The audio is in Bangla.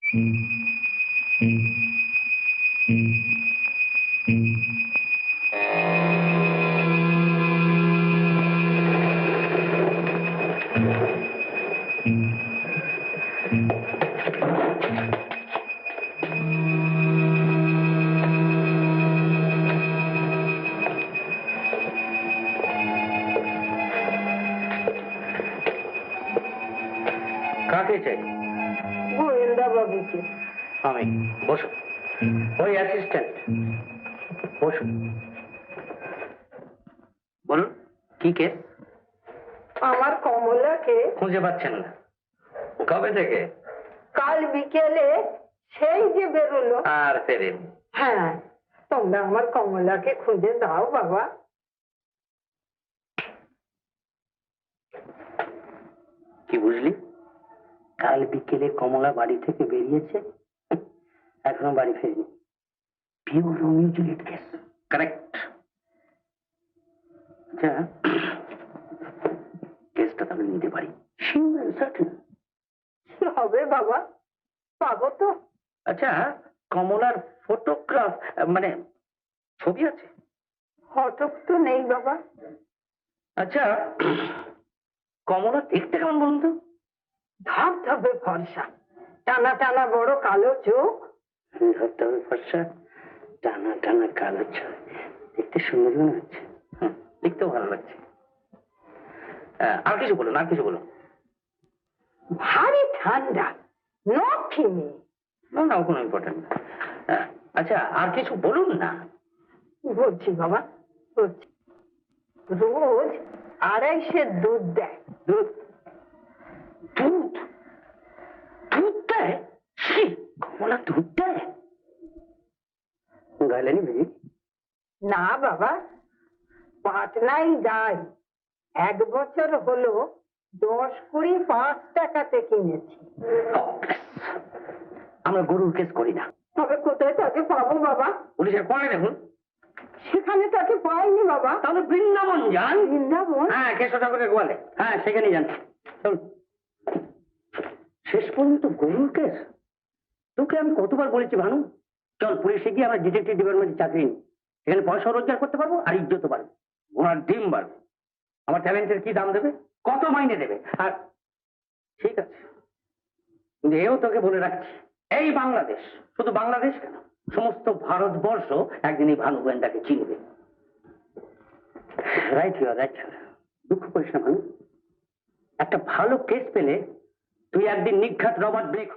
কাকে চাই? গোয়েন্দা বাবুকে। আমি। বসো। ওই অ্যাসিস্ট্যান্ট বসো। বলুন কি কেস? আমার কমলাকে খুঁজে পাচ্ছেন না? কবে থেকে? কাল বিকেলে সেই যে বেরোলো। আর ফেরেনি? হ্যাঁ, তোমরা আমার কমলাকে খুঁজে দাও বাবা। কি বুঝলি? কাল বিকেলে কমলা বাড়ি থেকে বেরিয়েছে, এখনো বাড়ি ফেরেনি। Pure Romeo Juliet case. Correct. আচ্ছা, কেসটা তাহলে নিতে পারি? কি হবে বাবা, পাবো তো? আচ্ছা, কমলার ফটোগ্রাফ মানে ছবি আছে? ফটক তো নেই বাবা। আচ্ছা, কমলা দেখতে কেমন বলুন তো? ধবধবে ফর্সা, টানা টানা বড় কালো চোখ। ধবধবে ফর্সা, টানা টানা কালো চোখ, দেখতে সুন্দর মনে হচ্ছে। দেখতেও ভালো লাগছে। আর কিছু বলুন, আর কিছু বলুন। ভারী ঠান্ডা, লক্ষ্মী মেয়ে। না না, কোনো ইম্পর্টেন্ট না। আচ্ছা, আর কিছু বলুন না। বলছি বাবা, বলছি। রোজ 250 দুধ দেয়। দুধ? দুধ? দুধ দেয়? কমলা দুধ দেয়? গাইলেনি বুঝি? না বাবা, পাটনাই যায়। 1 বছর হলো 10-20 5 টাকাতে কিনেছি। আমরা গরুর কেস করি না। তবে কোথায় তাকে পাবো বাবা? পুলিশের কোয়ার্টারে দেখুন। সেখানে তাকে পাইনি বাবা। তাহলে বৃন্দাবন যান। বৃন্দাবন? হ্যাঁ, কেশব ঠাকুরের গোয়ালে। হ্যাঁ, সেখানেই যান। চলুন। শেষ পর্যন্ত গরুর কেস? তোকে আমি কতবার বলেছি ভানু, চল পুলিশে গিয়ে আমরা ডিটেকটিভ ডিপার্টমেন্টে চাকরি নিই। এখানে পয়সা রোজগার করতে পারবো আর ইজ্জতও বাড়বে, ঘোড়ার ডিম বাড়বে। আমার ট্যালেন্টের কি দাম দেবে, কত মাইনে দেবে? আর ঠিক আছে, কিন্তু এও তোকে বলে রাখছি, এই বাংলাদেশ, শুধু বাংলাদেশ কেন, সমস্ত ভারতবর্ষ একদিন এই ভানু গোয়েন্দাকে চিনবে। Right, right. দুঃখ করিস না ভানু, একটা ভালো কেস পেলে তুই একদিন নিঘাত রবার্ট ব্রেক